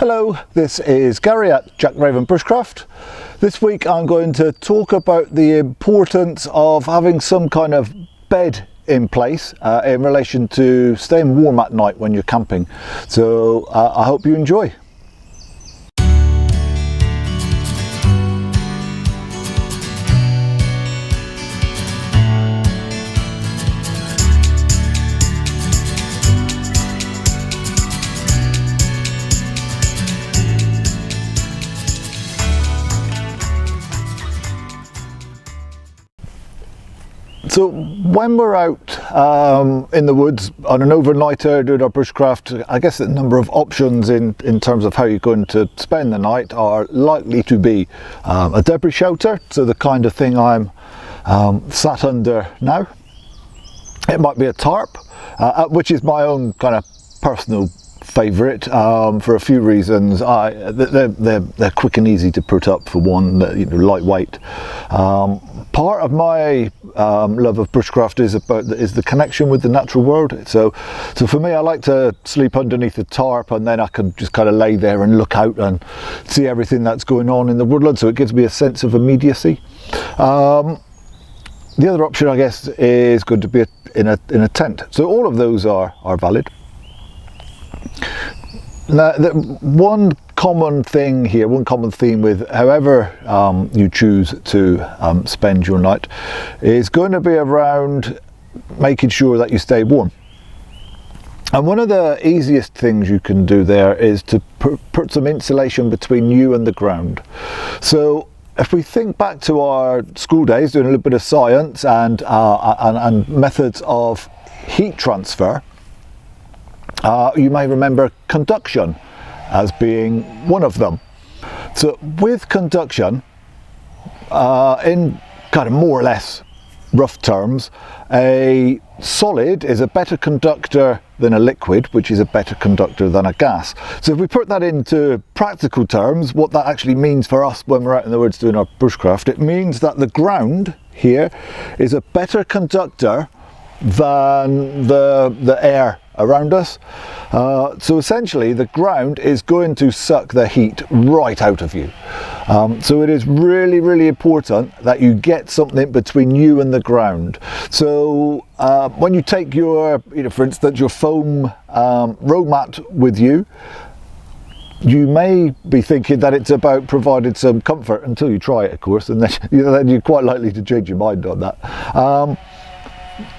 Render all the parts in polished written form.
Hello, this is Gary at Jack Raven Bushcraft. This week I'm going to talk about the importance of having some kind of bed in place in relation to staying warm at night when you're camping. So I hope you enjoy. So when we're out in the woods on an overnighter doing our bushcraft, I guess the number of options in terms of how you're going to spend the night are likely to be a debris shelter, so the kind of thing I'm sat under now. It might be a tarp, which is my own kind of personal favourite for a few reasons. They're quick and easy to put up, for one, lightweight. Part of my love of bushcraft is the connection with the natural world. So for me, I like to sleep underneath a tarp, and then I can just kind of lay there and look out and see everything that's going on in the woodland. So it gives me a sense of immediacy. The other option, I guess, is going to be in a tent. So all of those are valid. Now, one common theme with however you choose to spend your night is going to be around making sure that you stay warm. And one of the easiest things you can do there is to put some insulation between you and the ground. So if we think back to our school days, doing a little bit of science and methods of heat transfer, you may remember conduction as being one of them. So with conduction, in kind of more or less rough terms, a solid is a better conductor than a liquid, which is a better conductor than a gas. So if we put that into practical terms, what that actually means for us when we're out in the woods doing our bushcraft, it means that the ground here is a better conductor than the air around us. So essentially the ground is going to suck the heat right out of you. So it is really, really important that you get something between you and the ground. So when you take your, for instance, your foam road mat with you, you may be thinking that it's about providing some comfort until you try it, of course, and then you're quite likely to change your mind on that.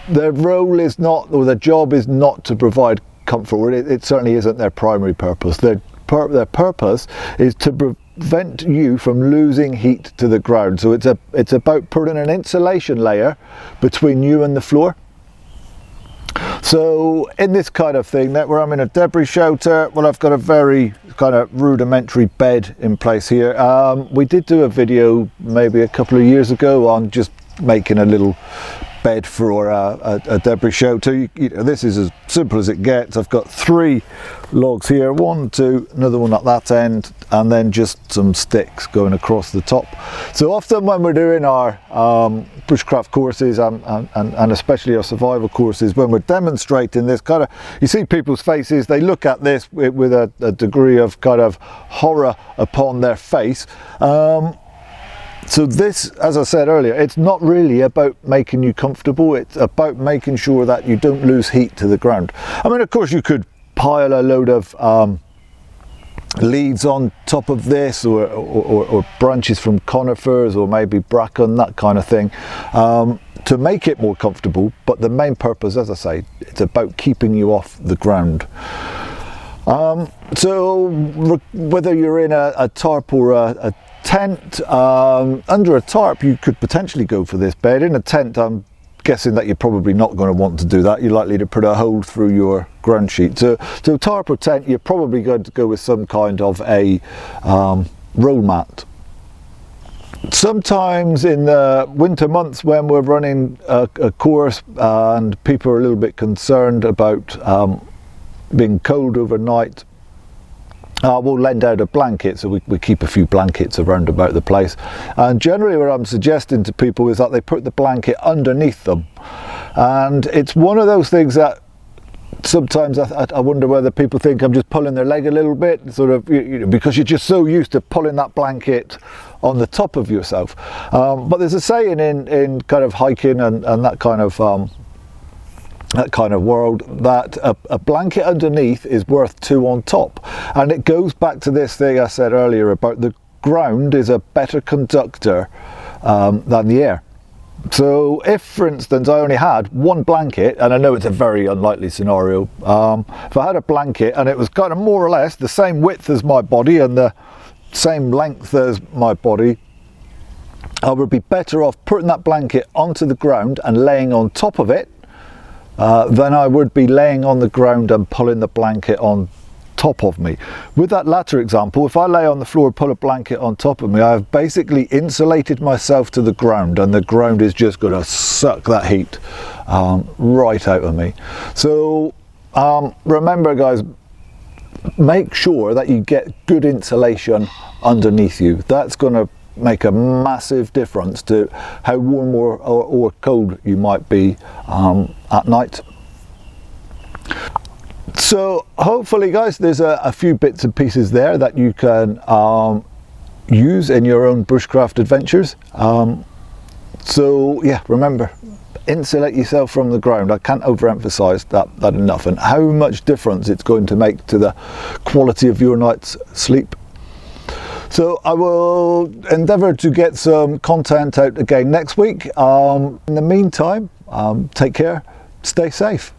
Their role is not, or their job is not to provide comfort, or it certainly isn't their primary purpose. Their purpose is to prevent you from losing heat to the ground. So it's about putting an insulation layer between you and the floor. So in this kind of thing, where I'm in a debris shelter, well, I've got a very kind of rudimentary bed in place here. We did do a video maybe a couple of years ago on just making a little bed for a debris shelter. This is as simple as it gets. I've got 3 logs here, 1, 2, another one at that end, and then just some sticks going across the top. So often when we're doing our bushcraft courses and especially our survival courses, when we're demonstrating this kind of, you see people's faces, they look at this with a degree of kind of horror upon their face. So this, as I said earlier, it's not really about making you comfortable, it's about making sure that you don't lose heat to the ground. I mean, of course you could pile a load of leaves on top of this, or branches from conifers, or maybe bracken, that kind of thing, to make it more comfortable, but the main purpose, as I say, it's about keeping you off the ground. So whether you're in a tarp or a tent, under a tarp you could potentially go for this bed. In a tent, I'm guessing that you're probably not going to want to do that. You're likely to put a hole through your ground sheet. So tarp or tent, you're probably going to go with some kind of a roll mat. Sometimes in the winter months when we're running a course and people are a little bit concerned about being cold overnight, we'll lend out a blanket, so we keep a few blankets around about the place. And generally what I'm suggesting to people is that they put the blanket underneath them. And it's one of those things that sometimes I wonder whether people think I'm just pulling their leg a little bit, sort of, you know, because you're just so used to pulling that blanket on the top of yourself. But there's a saying in kind of hiking and that kind of world, that a blanket underneath is worth two on top. And it goes back to this thing I said earlier about the ground is a better conductor than the air. So if, for instance, I only had one blanket, and I know it's a very unlikely scenario, if I had a blanket and it was kind of more or less the same width as my body and the same length as my body, I would be better off putting that blanket onto the ground and laying on top of it than I would be laying on the ground and pulling the blanket on top of me. With that latter example, if I lay on the floor and pull a blanket on top of me, I've basically insulated myself to the ground, and the ground is just going to suck that heat right out of me. So remember guys, make sure that you get good insulation underneath you. That's going to make a massive difference to how warm or cold you might be at night. So hopefully guys, there's a few bits and pieces there that you can use in your own bushcraft adventures. So yeah, remember, insulate yourself from the ground. I can't overemphasize that enough, and how much difference it's going to make to the quality of your night's sleep. So I will endeavour to get some content out again next week. In the meantime, take care, stay safe.